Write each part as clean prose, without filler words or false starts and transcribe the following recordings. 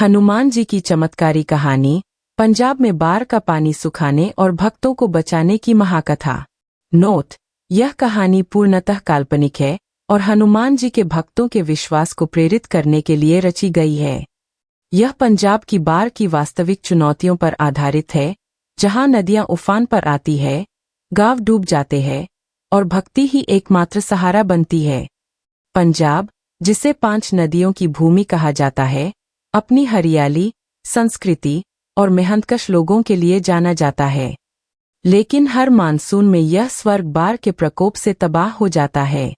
हनुमान जी की चमत्कारी कहानी, पंजाब में बाढ़ का पानी सुखाने और भक्तों को बचाने की महाकथा। नोट: यह कहानी पूर्णतः काल्पनिक है और हनुमान जी के भक्तों के विश्वास को प्रेरित करने के लिए रची गई है। यह पंजाब की बाढ़ की वास्तविक चुनौतियों पर आधारित है, जहां नदियां उफान पर आती है, गांव डूब जाते हैं और भक्ति ही एकमात्र सहारा बनती है। पंजाब, जिसे 5 नदियों की भूमि कहा जाता है, अपनी हरियाली, संस्कृति और मेहनतकश लोगों के लिए जाना जाता है। लेकिन हर मानसून में यह स्वर्ग बाढ़ के प्रकोप से तबाह हो जाता है।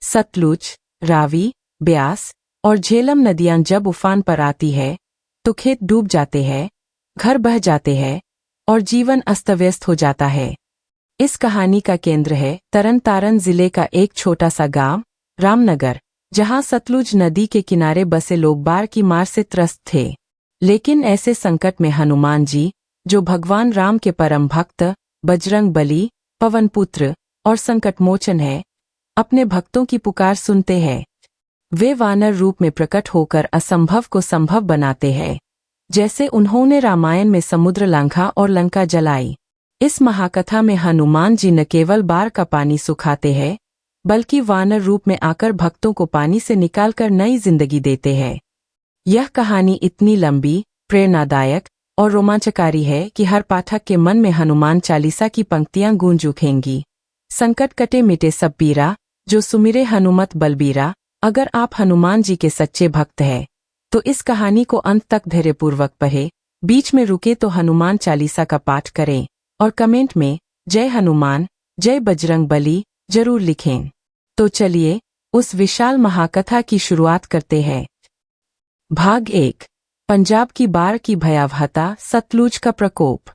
सतलुज, रावी, ब्यास और झेलम नदियां जब उफान पर आती है तो खेत डूब जाते हैं, घर बह जाते हैं और जीवन अस्तव्यस्त हो जाता है। इस कहानी का केंद्र है तरन तारण जिले का एक छोटा सा गांव, रामनगर, जहां सतलुज नदी के किनारे बसे लोग बाढ़ की मार से त्रस्त थे। लेकिन ऐसे संकट में हनुमान जी, जो भगवान राम के परम भक्त, बजरंग बली, पवन पुत्र और संकटमोचन है, अपने भक्तों की पुकार सुनते हैं। वे वानर रूप में प्रकट होकर असंभव को संभव बनाते हैं, जैसे उन्होंने रामायण में समुद्र लांघा और लंका जलाई। इस महाकथा में हनुमान जी न केवल बाढ़ का पानी सुखाते हैं, बल्कि वानर रूप में आकर भक्तों को पानी से निकालकर नई जिंदगी देते हैं। यह कहानी इतनी लंबी, प्रेरणादायक और रोमांचकारी है कि हर पाठक के मन में हनुमान चालीसा की पंक्तियां गूंज उठेंगी। संकट कटे मिटे सब पीरा, जो सुमिरे हनुमत बलबीरा। अगर आप हनुमान जी के सच्चे भक्त हैं, तो इस कहानी को अंत तक धैर्यपूर्वक पढ़ें, बीच में रुके तो हनुमान चालीसा का पाठ करें और कमेंट में जय हनुमान, जय बजरंग बली जरूर लिखें। तो चलिए उस विशाल महाकथा की शुरुआत करते हैं। भाग 1: पंजाब की बाढ़ की भयावहता, सतलुज का प्रकोप।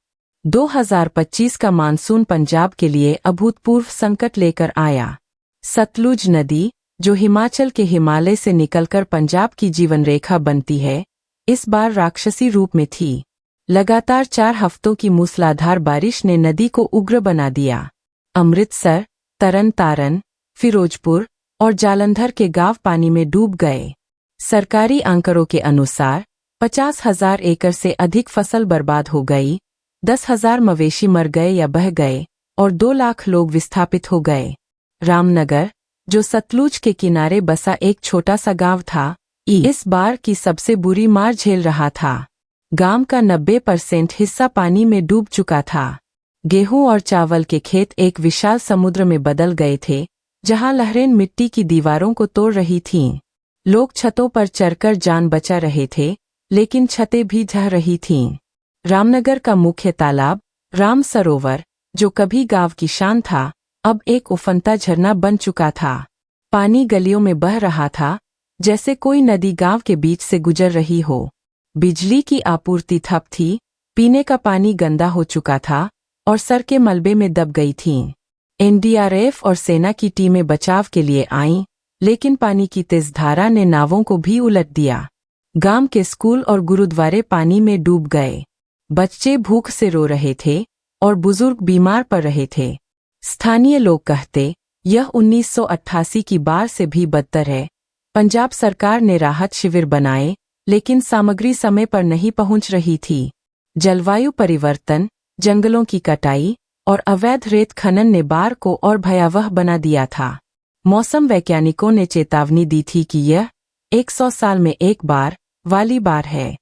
2025 का मानसून पंजाब के लिए अभूतपूर्व संकट लेकर आया। सतलुज नदी, जो हिमाचल के हिमालय से निकलकर पंजाब की जीवन रेखा बनती है, इस बार राक्षसी रूप में थी। लगातार 4 हफ्तों की मूसलाधार बारिश ने नदी को उग्र बना दिया। अमृतसर, तरन तारण, फिरोजपुर और जालंधर के गांव पानी में डूब गए। सरकारी आंकड़ों के अनुसार 50,000 एकड़ से अधिक फसल बर्बाद हो गई, 10,000 मवेशी मर गए या बह गए और 2 लाख लोग विस्थापित हो गए। रामनगर, जो सतलुज के किनारे बसा एक छोटा सा गांव था, इस बार की सबसे बुरी मार झेल रहा था। गांव का 90% हिस्सा पानी में डूब चुका था। गेहूं और चावल के खेत एक विशाल समुद्र में बदल गए थे, जहां लहरें मिट्टी की दीवारों को तोड़ रही थीं। लोग छतों पर चढ़कर जान बचा रहे थे, लेकिन छतें भी ढह रही थीं। रामनगर का मुख्य तालाब, राम सरोवर, जो कभी गांव की शान था, अब एक उफनता झरना बन चुका था। पानी गलियों में बह रहा था, जैसे कोई नदी गांव के बीच से गुजर रही हो। बिजली की आपूर्ति ठप थी, पीने का पानी गंदा हो चुका था और सड़कें मलबे में दब गई थीं। एनडीआरएफ और सेना की टीमें बचाव के लिए आईं, लेकिन पानी की तेज धारा ने नावों को भी उलट दिया। गांव के स्कूल और गुरुद्वारे पानी में डूब गए। बच्चे भूख से रो रहे थे और बुजुर्ग बीमार पड़ रहे थे। स्थानीय लोग कहते, यह 1988 की बाढ़ से भी बदतर है। पंजाब सरकार ने राहत शिविर बनाए, लेकिन सामग्री समय पर नहीं पहुंच रही थी। जलवायु परिवर्तन, जंगलों की कटाई और अवैध रेत खनन ने बाढ़ को और भयावह बना दिया था। मौसम वैज्ञानिकों ने चेतावनी दी थी कि यह 100 साल में एक बार वाली बाढ़ है।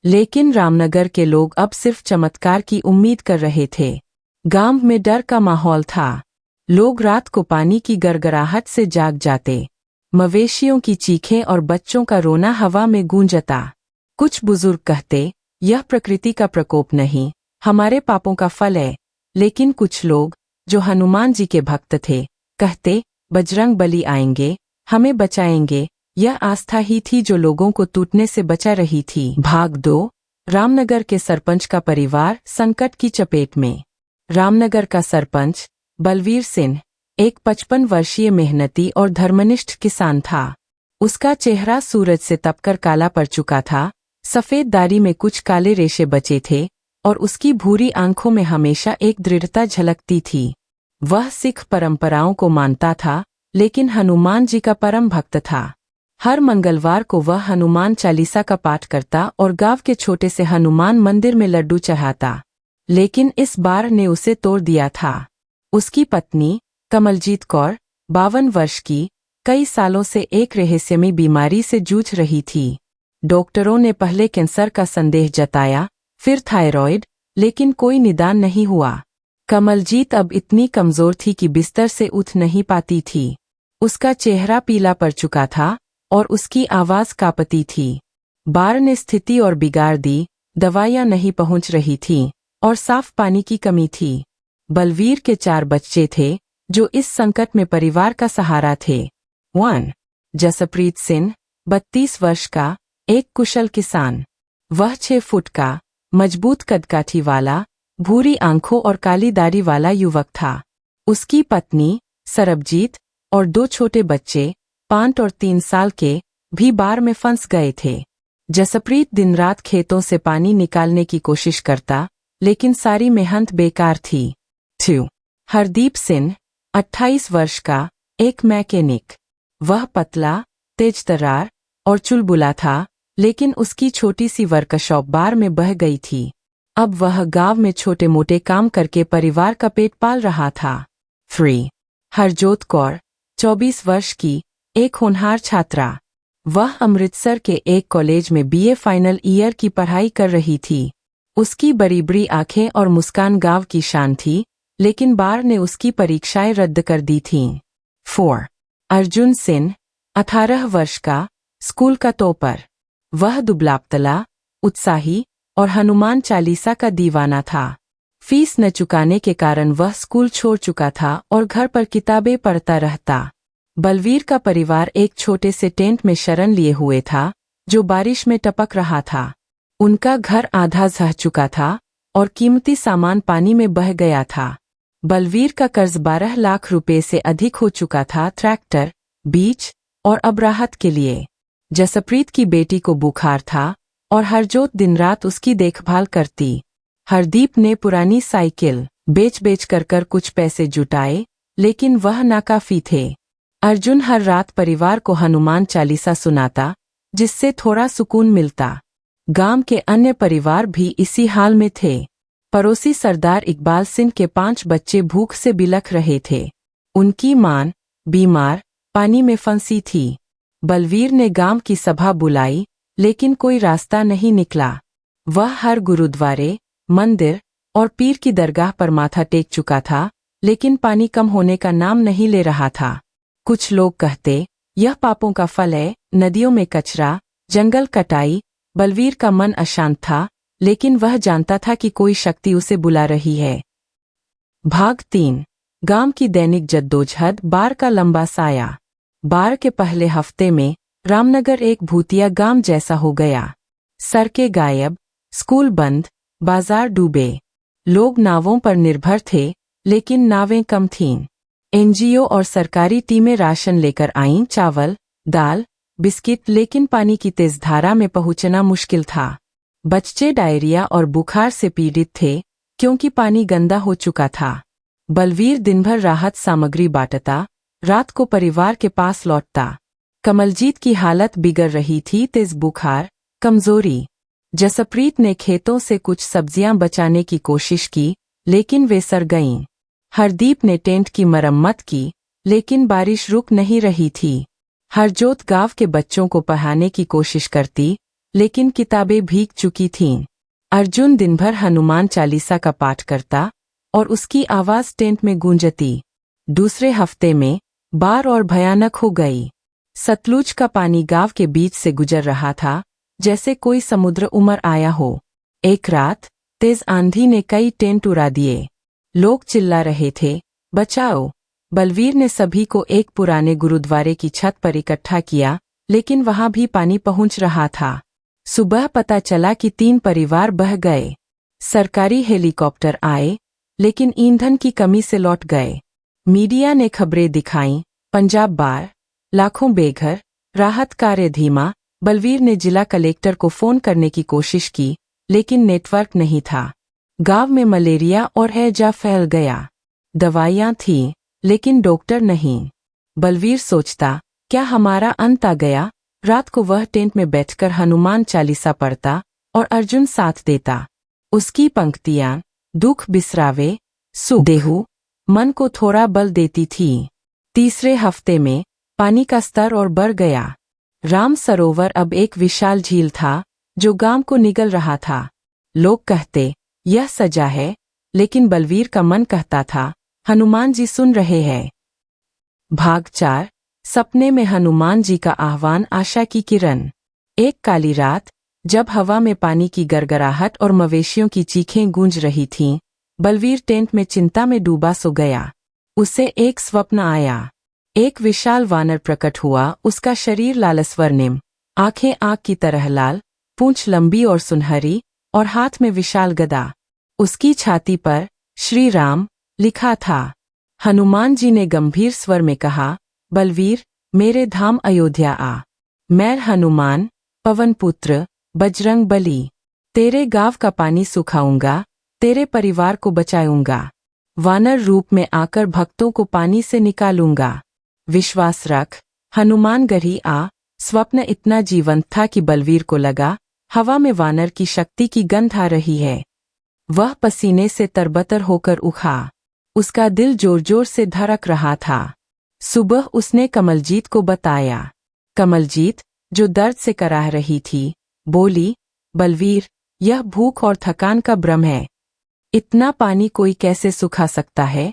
लेकिन रामनगर के लोग अब सिर्फ चमत्कार की उम्मीद कर रहे थे। गांव में डर का माहौल था। लोग रात को पानी की गड़गड़ाहट से जाग जाते। मवेशियों की चीखें और बच्चों का रोना हवा में गूंजता। कुछ बुजुर्ग कहते, यह प्रकृति का प्रकोप नहीं, हमारे पापों का फल है। लेकिन कुछ लोग, जो हनुमान जी के भक्त थे, कहते, बजरंग बली आएंगे, हमें बचाएंगे। यह आस्था ही थी जो लोगों को टूटने से बचा रही थी। भाग 2: रामनगर के सरपंच का परिवार संकट की चपेट में। रामनगर का सरपंच, बलवीर सिंह, एक 55 वर्षीय मेहनती और धर्मनिष्ठ किसान था। उसका चेहरा सूरज से तपकर काला पड़ चुका था, सफेद दाढ़ी में कुछ काले रेशे बचे थे और उसकी भूरी आंखों में हमेशा एक दृढ़ता झलकती थी। वह सिख परंपराओं को मानता था, लेकिन हनुमान जी का परम भक्त था। हर मंगलवार को वह हनुमान चालीसा का पाठ करता और गांव के छोटे से हनुमान मंदिर में लड्डू चढ़ाता। लेकिन इस बार ने उसे तोड़ दिया था। उसकी पत्नी कमलजीत कौर 52 वर्ष की कई सालों से एक रहस्यमयी बीमारी से जूझ रही थी। डॉक्टरों ने पहले कैंसर का संदेह जताया, फिर थायराइड, लेकिन कोई निदान नहीं हुआ। कमलजीत अब इतनी कमजोर थी कि बिस्तर से उठ नहीं पाती थी। उसका चेहरा पीला पड़ चुका था और उसकी आवाज कांपती थी। बाढ़ ने स्थिति और बिगाड़ दी। दवाइयां नहीं पहुंच रही थीं और साफ पानी की कमी थी। बलवीर के 4 बच्चे थे जो इस संकट में परिवार का सहारा थे। 1. जसप्रीत सिंह 32 वर्ष का, एक कुशल किसान। वह 6 फुट का, मजबूत कदकाठी वाला, भूरी आंखों और काली दाढ़ी वाला युवक था। उसकी पत्नी सरबजीत और 2 छोटे बच्चे 5 और 3 साल के भी बाढ़ में फंस गए थे। जसप्रीत दिन रात खेतों से पानी निकालने की कोशिश करता, लेकिन सारी मेहनत बेकार थी। 2. हरदीप सिंह 28 वर्ष का, एक मैकेनिक। वह पतला, तेजतर्रार और चुलबुला था, लेकिन उसकी छोटी सी वर्कशॉप बाढ़ में बह गई थी। अब वह गांव में छोटे मोटे काम करके परिवार का पेट पाल रहा था। 3. हरजोत कौर 24 वर्ष की, एक होनहार छात्रा। वह अमृतसर के एक कॉलेज में बीए फाइनल ईयर की पढ़ाई कर रही थी। उसकी बड़ी बड़ी आंखें और मुस्कान गांव की शान थी, लेकिन बाढ़ ने उसकी परीक्षाएं रद्द कर दी थीं। 4. अर्जुन सिंह 18 वर्ष का, स्कूल का टॉपर। वह दुबला-पतला, उत्साही और हनुमान चालीसा का दीवाना था। फीस न चुकाने के कारण वह स्कूल छोड़ चुका था और घर पर किताबें पढ़ता रहता। बलवीर का परिवार एक छोटे से टेंट में शरण लिए हुए था, जो बारिश में टपक रहा था। उनका घर आधा ढह चुका था और कीमती सामान पानी में बह गया था। बलवीर का कर्ज 12 लाख रुपए से अधिक हो चुका था, ट्रैक्टर, बीज और अब राहत के लिए। जसप्रीत की बेटी को बुखार था और हरजोत दिन रात उसकी देखभाल करती। हरदीप ने पुरानी साइकिल बेच कर कुछ पैसे जुटाए, लेकिन वह नाकाफी थे। अर्जुन हर रात परिवार को हनुमान चालीसा सुनाता, जिससे थोड़ा सुकून मिलता। गांव के अन्य परिवार भी इसी हाल में थे। पड़ोसी सरदार इकबाल सिंह के 5 बच्चे भूख से बिलख रहे थे। उनकी मां बीमार, पानी में फंसी थी। बलवीर ने गांव की सभा बुलाई, लेकिन कोई रास्ता नहीं निकला। वह हर गुरुद्वारे, मंदिर और पीर की दरगाह पर माथा टेक चुका था, लेकिन पानी कम होने का नाम नहीं ले रहा था। कुछ लोग कहते, यह पापों का फल है। नदियों में कचरा, जंगल कटाई। बलवीर का मन अशांत था, लेकिन वह जानता था कि कोई शक्ति उसे बुला रही है। भाग 3. गांव की दैनिक जद्दोजहद। बाढ़ का लंबा साया। बाढ़ के पहले हफ्ते में रामनगर एक भूतिया गांव जैसा हो गया। सड़कें गायब, स्कूल बंद, बाजार डूबे। लोग नावों पर निर्भर थे, लेकिन नावें कम थीं। एनजीओ और सरकारी टीमें राशन लेकर आईं, चावल, दाल, बिस्किट, लेकिन पानी की तेज धारा में पहुंचना मुश्किल था। बच्चे डायरिया और बुखार से पीड़ित थे, क्योंकि पानी गंदा हो चुका था। बलवीर दिन भर राहत सामग्री बांटता, रात को परिवार के पास लौटता। कमलजीत की हालत बिगड़ रही थी, तेज बुखार, कमजोरी। जसप्रीत ने खेतों से कुछ सब्जियां बचाने की कोशिश की, लेकिन वे सड़ गईं। हरदीप ने टेंट की मरम्मत की, लेकिन बारिश रुक नहीं रही थी। हरजोत गांव के बच्चों को पढ़ाने की कोशिश करती, लेकिन किताबें भीग चुकी थीं। अर्जुन दिन भर हनुमान चालीसा का पाठ करता और उसकी आवाज टेंट में गूंजती। दूसरे हफ्ते में बाढ़ और भयानक हो गई। सतलुज का पानी गांव के बीच से गुजर रहा था, जैसे कोई समुद्र उमड़ आया हो। एक रात तेज आंधी ने कई टेंट उड़ा दिए। लोग चिल्ला रहे थे, बचाओ। बलवीर ने सभी को एक पुराने गुरुद्वारे की छत पर इकट्ठा किया, लेकिन वहां भी पानी पहुंच रहा था। सुबह पता चला कि 3 परिवार बह गए। सरकारी हेलीकॉप्टर आए, लेकिन ईंधन की कमी से लौट गए। मीडिया ने खबरें दिखाईं, पंजाब बाढ़, लाखों बेघर, राहत कार्य धीमा। बलवीर ने जिला कलेक्टर को फोन करने की कोशिश की, लेकिन नेटवर्क नहीं था। गांव में मलेरिया और हैजा फैल गया। दवाइयां थीं, लेकिन डॉक्टर नहीं। बलवीर सोचता, क्या हमारा अंत आ गया? रात को वह टेंट में बैठकर हनुमान चालीसा पढ़ता और अर्जुन साथ देता। उसकी पंक्तियां दुख बिसरावे, सुख देहु, मन को थोड़ा बल देती थी। तीसरे हफ्ते में पानी का स्तर और बढ़ गया। राम सरोवर अब एक विशाल झील था जो गांव को निगल रहा था। लोग कहते यह सजा है, लेकिन बलवीर का मन कहता था हनुमान जी सुन रहे हैं। भाग 4। सपने में हनुमान जी का आह्वान, आशा की किरण। एक काली रात, जब हवा में पानी की गरगराहट और मवेशियों की चीखें गूंज रही थीं, बलवीर टेंट में चिंता में डूबा सो गया। उसे एक स्वप्न आया। एक विशाल वानर प्रकट हुआ। उसका शरीर लाल स्वर्णिम, आंखें आग की तरह लाल, पूंछ लंबी और सुनहरी, और हाथ में विशाल गदा। उसकी छाती पर श्री राम लिखा था। हनुमान जी ने गंभीर स्वर में कहा, बलवीर, मेरे धाम अयोध्या आ। मैं हनुमान, पवन पुत्र, बजरंग बली, तेरे गांव का पानी सुखाऊंगा, तेरे परिवार को बचाऊंगा। वानर रूप में आकर भक्तों को पानी से निकालूंगा। विश्वास रख, हनुमान गढ़ी आ। स्वप्न इतना जीवंत था कि बलवीर को लगा हवा में वानर की शक्ति की गंध आ रही है। वह पसीने से तरबतर होकर उठा। उसका दिल जोर जोर से धड़क रहा था। सुबह उसने कमलजीत को बताया। कमलजीत, जो दर्द से कराह रही थी, बोली, बलवीर, यह भूख और थकान का भ्रम है। इतना पानी कोई कैसे सुखा सकता है?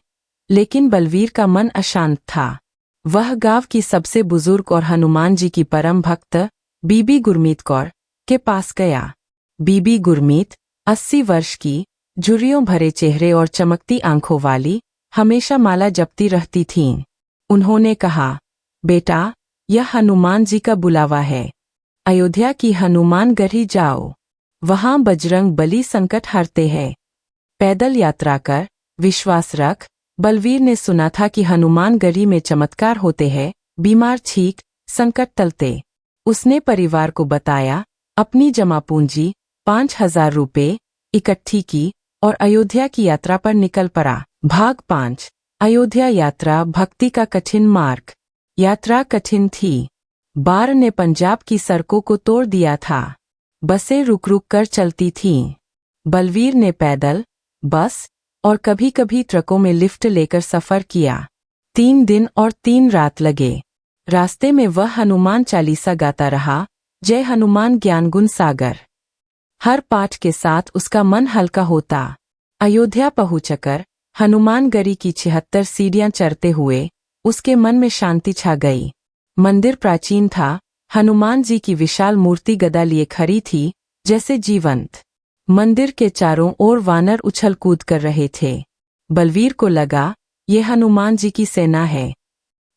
लेकिन बलवीर का मन अशांत था। वह गांव की सबसे बुजुर्ग और हनुमान जी की परम भक्त बीबी गुरमीत कौर के पास गया। बीबी गुरमीत 80 वर्ष की, झुर्रियों भरे चेहरे और चमकती आंखों वाली, हमेशा माला जपती रहती थीं। उन्होंने कहा, बेटा, यह हनुमान जी का बुलावा है। अयोध्या की हनुमान गढ़ी जाओ। वहां बजरंग बली संकट हरते हैं। पैदल यात्रा कर, विश्वास रख। बलवीर ने सुना था कि हनुमान गढ़ी में चमत्कार होते हैं, बीमार ठीक, संकट टलते। उसने परिवार को बताया, अपनी जमा पूंजी 5000 रुपये इकट्ठी की और अयोध्या की यात्रा पर निकल पड़ा। भाग 5। अयोध्या यात्रा, भक्ति का कठिन मार्ग। यात्रा कठिन थी। बाढ़ ने पंजाब की सड़कों को तोड़ दिया था। बसें रुक रुक कर चलती थीं। बलवीर ने पैदल, बस और कभी कभी ट्रकों में लिफ्ट लेकर सफर किया। 3 दिन और 3 रात लगे। रास्ते में वह हनुमान चालीसा गाता रहा, जय हनुमान ज्ञान गुण सागर। हर पाठ के साथ उसका मन हल्का होता। अयोध्या पहुंचकर हनुमान गढ़ी की 76 सीढ़ियां चढ़ते हुए उसके मन में शांति छा गई। मंदिर प्राचीन था। हनुमान जी की विशाल मूर्ति गदा लिए खड़ी थी, जैसे जीवंत। मंदिर के चारों ओर वानर उछल कूद कर रहे थे। बलवीर को लगा, ये हनुमान जी की सेना है।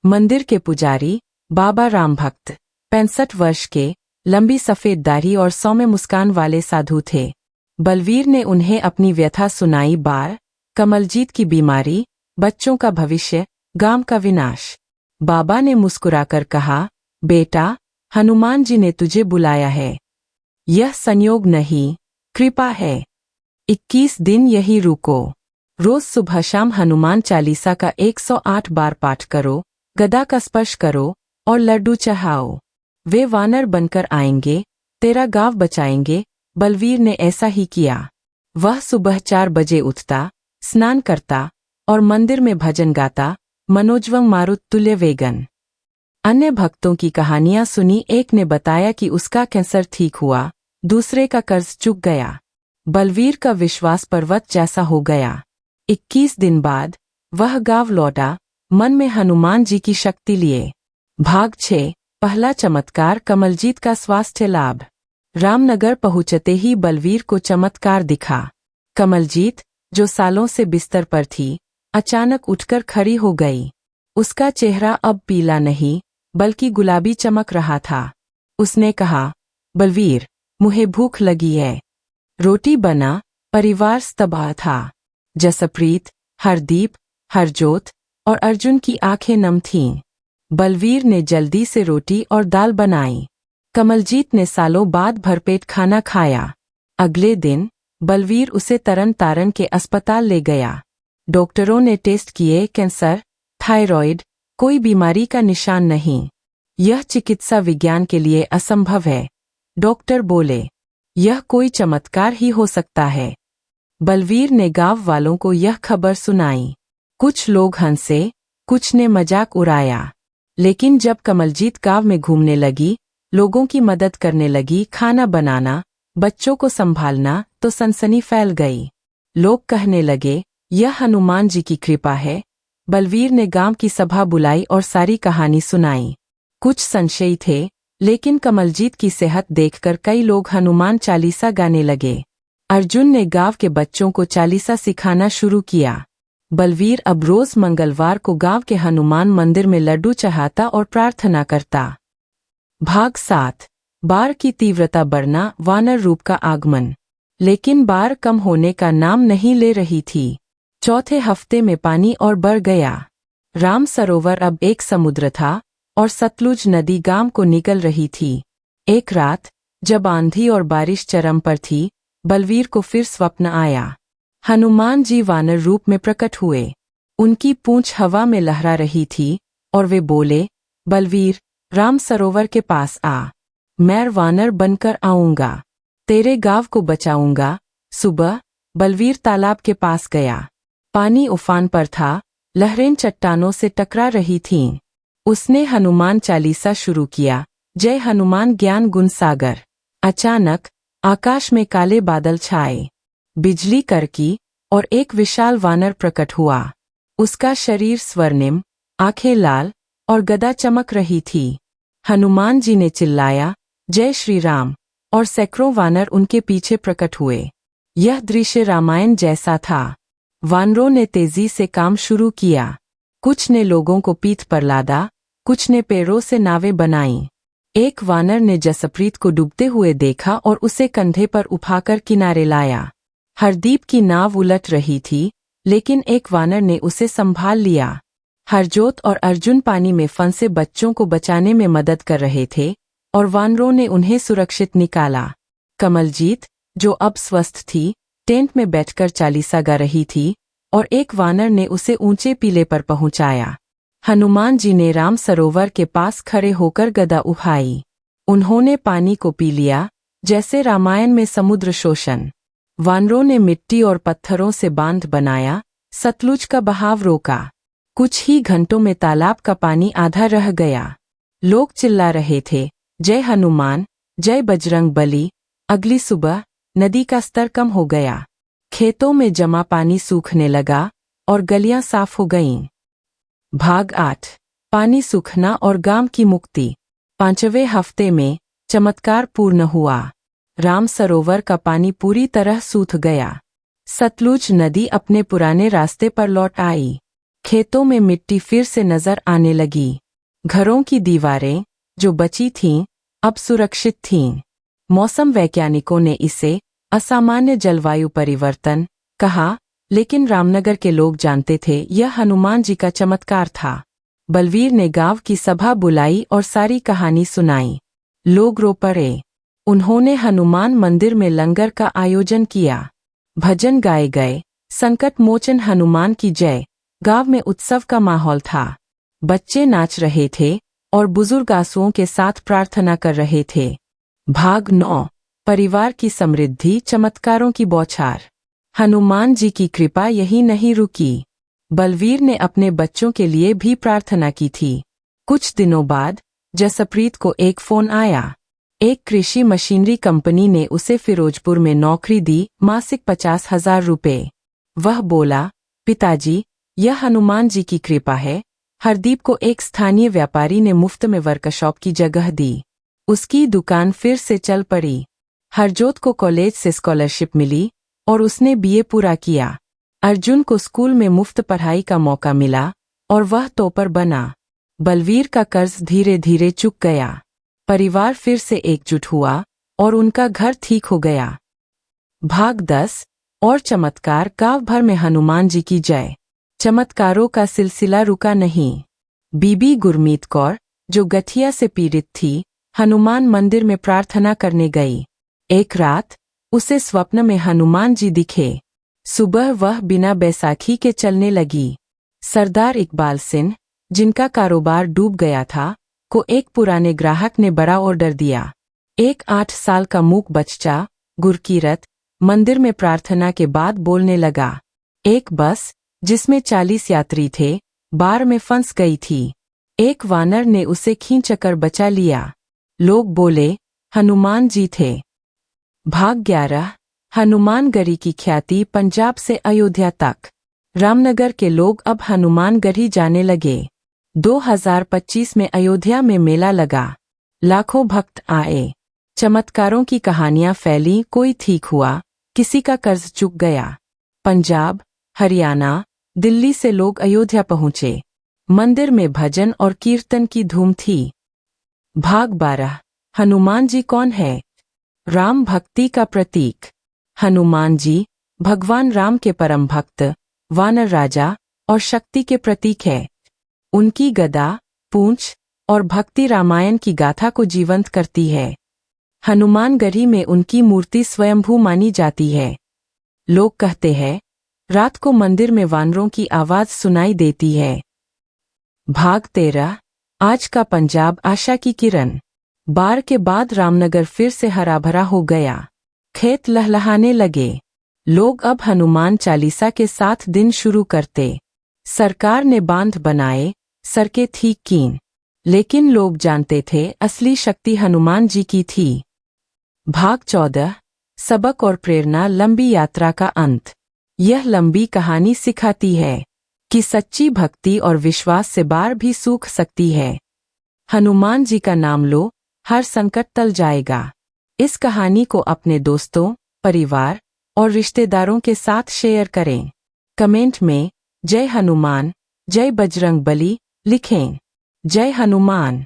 मंदिर के पुजारी बाबा राम भक्त 65 वर्ष के, लंबी सफेद दाढ़ी और सौम्य मुस्कान वाले साधु थे। बलवीर ने उन्हें अपनी व्यथा सुनाई। बाढ़, कमलजीत की बीमारी, बच्चों का भविष्य, गांव का विनाश। बाबा ने मुस्कुराकर कहा, बेटा, हनुमान जी ने तुझे बुलाया है। यह संयोग नहीं, कृपा है। 21 दिन यही रुको। रोज सुबह शाम हनुमान चालीसा का 108 बार पाठ करो, गदा का स्पर्श करो और लड्डू चढ़ाओ। वे वानर बनकर आएंगे, तेरा गांव बचाएंगे। बलवीर ने ऐसा ही किया। वह सुबह 4 बजे उठता, स्नान करता और मंदिर में भजन गाता, मनोजवं मारुत तुल्य वेगन। अन्य भक्तों की कहानियां सुनी। एक ने बताया कि उसका कैंसर ठीक हुआ, दूसरे का कर्ज चुक गया। बलवीर का विश्वास पर्वत जैसा हो गया। 21 दिन बाद वह गांव लौटा, मन में हनुमान जी की शक्ति लिए। भाग 6। पहला चमत्कार, कमलजीत का स्वास्थ्य लाभ। रामनगर पहुंचते ही बलवीर को चमत्कार दिखा। कमलजीत, जो सालों से बिस्तर पर थी, अचानक उठकर खड़ी हो गई। उसका चेहरा अब पीला नहीं, बल्कि गुलाबी चमक रहा था। उसने कहा, बलवीर, मुझे भूख लगी है। रोटी बना। परिवार स्तब्ध था। जसप्रीत, हरदीप, हरजोत और अर्जुन की आंखें नम थीं। बलवीर ने जल्दी से रोटी और दाल बनाई। कमलजीत ने सालों बाद भरपेट खाना खाया। अगले दिन बलवीर उसे तरन तारण के अस्पताल ले गया। डॉक्टरों ने टेस्ट किए, कैंसर, थायराइड, कोई बीमारी का निशान नहीं। यह चिकित्सा विज्ञान के लिए असंभव है। डॉक्टर बोले, यह कोई चमत्कार ही हो सकता है। बलवीर ने गांव वालों को यह खबर सुनाई। कुछ लोग हंसे, कुछ ने मजाक उड़ाया। लेकिन जब कमलजीत गांव में घूमने लगी, लोगों की मदद करने लगी, खाना बनाना, बच्चों को संभालना, तो सनसनी फैल गई। लोग कहने लगे, यह हनुमान जी की कृपा है। बलवीर ने गांव की सभा बुलाई और सारी कहानी सुनाई। कुछ संशयी थे, लेकिन कमलजीत की सेहत देखकर कई लोग हनुमान चालीसा गाने लगे। अर्जुन ने गांव के बच्चों को चालीसा सिखाना शुरू किया। बलवीर अब रोज मंगलवार को गांव के हनुमान मंदिर में लड्डू चढ़ाता और प्रार्थना करता। भाग 7। बाढ़ की तीव्रता बढ़ना, वानर रूप का आगमन। लेकिन बाढ़ कम होने का नाम नहीं ले रही थी। चौथे हफ्ते में पानी और बढ़ गया। राम सरोवर अब एक समुद्र था और सतलुज नदी गांव को निकल रही थी। एक रात, जब आंधी और बारिश चरम पर थी, बलवीर को फिर स्वप्न आया। हनुमान जी वानर रूप में प्रकट हुए। उनकी पूंछ हवा में लहरा रही थी और वे बोले, बलवीर, राम सरोवर के पास आ। मैं वानर बनकर आऊंगा, तेरे गांव को बचाऊंगा। सुबह बलवीर तालाब के पास गया। पानी उफान पर था, लहरें चट्टानों से टकरा रही थीं। उसने हनुमान चालीसा शुरू किया, जय हनुमान ज्ञान गुण सागर। अचानक आकाश में काले बादल छाए, बिजली कड़की और एक विशाल वानर प्रकट हुआ। उसका शरीर स्वर्णिम, आंखें लाल और गदा चमक रही थी। हनुमान जी ने चिल्लाया, जय श्री राम, और सैकड़ों वानर उनके पीछे प्रकट हुए। यह दृश्य रामायण जैसा था। वानरों ने तेजी से काम शुरू किया। कुछ ने लोगों को पीठ पर लादा, कुछ ने पैरों से नावें बनाईं। एक वानर ने जसप्रीत को डूबते हुए देखा और उसे कंधे पर उठाकर किनारे लाया। हरदीप की नाव उलट रही थी, लेकिन एक वानर ने उसे संभाल लिया। हरजोत और अर्जुन पानी में फंसे बच्चों को बचाने में मदद कर रहे थे और वानरों ने उन्हें सुरक्षित निकाला। कमलजीत, जो अब स्वस्थ थी, टेंट में बैठकर चालीसा गा रही थी और एक वानर ने उसे ऊंचे पीले पर पहुंचाया। हनुमान जी ने राम सरोवर के पास खड़े होकर गदा उठाई। उन्होंने पानी को पी लिया, जैसे रामायण में समुद्र शोषण। वानरों ने मिट्टी और पत्थरों से बांध बनाया, सतलुज का बहाव रोका। कुछ ही घंटों में तालाब का पानी आधा रह गया। लोग चिल्ला रहे थे, जय हनुमान, जय बजरंग बली। अगली सुबह नदी का स्तर कम हो गया। खेतों में जमा पानी सूखने लगा और गलियां साफ हो गईं। भाग 8। पानी सूखना और गांव की मुक्ति। 5वें हफ्ते में चमत्कार पूर्ण हुआ। राम सरोवर का पानी पूरी तरह सूख गया। सतलुज नदी अपने पुराने रास्ते पर लौट आई। खेतों में मिट्टी फिर से नजर आने लगी। घरों की दीवारें, जो बची थीं, अब सुरक्षित थीं। मौसम वैज्ञानिकों ने इसे असामान्य जलवायु परिवर्तन कहा, लेकिन रामनगर के लोग जानते थे यह हनुमान जी का चमत्कार था। बलवीर ने गांव की सभा बुलाई और सारी कहानी सुनाई। लोग रो पड़े। उन्होंने हनुमान मंदिर में लंगर का आयोजन किया। भजन गाए गए, संकट मोचन हनुमान की जय। गांव में उत्सव का माहौल था। बच्चे नाच रहे थे और बुजुर्ग आंसुओं के साथ प्रार्थना कर रहे थे। भाग 9। परिवार की समृद्धि, चमत्कारों की बौछार। हनुमान जी की कृपा यही नहीं रुकी। बलवीर ने अपने बच्चों के लिए भी प्रार्थना की थी। कुछ दिनों बाद जसप्रीत को एक फोन आया। एक कृषि मशीनरी कंपनी ने उसे फिरोजपुर में नौकरी दी, मासिक 50,000 रुपये। वह बोला, पिताजी, यह हनुमान जी की कृपा है। हरदीप को एक स्थानीय व्यापारी ने मुफ्त में वर्कशॉप की जगह दी। उसकी दुकान फिर से चल पड़ी। हरजोत को कॉलेज से स्कॉलरशिप मिली और उसने बीए पूरा किया। अर्जुन को स्कूल में मुफ्त पढ़ाई का मौका मिला और वह टॉपर बना। बलवीर का कर्ज धीरे धीरे चुक गया। परिवार फिर से एकजुट हुआ और उनका घर ठीक हो गया। भाग 10। और चमत्कार, गांव भर में हनुमान जी की जय। चमत्कारों का सिलसिला रुका नहीं। बीबी गुरमीत कौर, जो गठिया से पीड़ित थी, हनुमान मंदिर में प्रार्थना करने गई। एक रात उसे स्वप्न में हनुमान जी दिखे। सुबह वह बिना बैसाखी के चलने लगी। सरदार इकबाल सिंह, जिनका कारोबार डूब गया था, को एक पुराने ग्राहक ने बड़ा ऑर्डर दिया। एक 8 साल का मूक बच्चा गुरकीरत मंदिर में प्रार्थना के बाद बोलने लगा। एक बस जिसमें 40 यात्री थे बाढ़ में फंस गई थी। एक वानर ने उसे खींचकर बचा लिया। लोग बोले हनुमान जी थे। भाग 11। हनुमानगढ़ी की ख्याति पंजाब से अयोध्या तक। रामनगर के लोग अब हनुमानगढ़ी जाने लगे। 2025 में अयोध्या में मेला लगा। लाखों भक्त आए। चमत्कारों की कहानियां फैली। कोई ठीक हुआ, किसी का कर्ज चुक गया। पंजाब, हरियाणा, दिल्ली से लोग अयोध्या पहुंचे। मंदिर में भजन और कीर्तन की धूम थी। भाग 12। हनुमान जी कौन है? राम भक्ति का प्रतीक। हनुमान जी भगवान राम के परम भक्त, वानर राजा और शक्ति के प्रतीक है। उनकी गदा, पूंछ और भक्ति रामायण की गाथा को जीवंत करती है। हनुमानगढ़ी में उनकी मूर्ति स्वयंभू मानी जाती है। लोग कहते हैं रात को मंदिर में वानरों की आवाज सुनाई देती है। भाग 13। आज का पंजाब आशा की किरण। बाढ़ के बाद रामनगर फिर से हरा भरा हो गया। खेत लहलहाने लगे। लोग अब हनुमान चालीसा के साथ दिन शुरू करते। सरकार ने बांध बनाए, सड़कें थी कीन, लेकिन लोग जानते थे असली शक्ति हनुमान जी की थी। भाग 14। सबक और प्रेरणा लंबी यात्रा का अंत। यह लंबी कहानी सिखाती है कि सच्ची भक्ति और विश्वास से बाढ़ भी सूख सकती है। हनुमान जी का नाम लो, हर संकट टल जाएगा। इस कहानी को अपने दोस्तों, परिवार और रिश्तेदारों के साथ शेयर करें। कमेंट में जय हनुमान, जय बजरंग बली लिखें। जय हनुमान।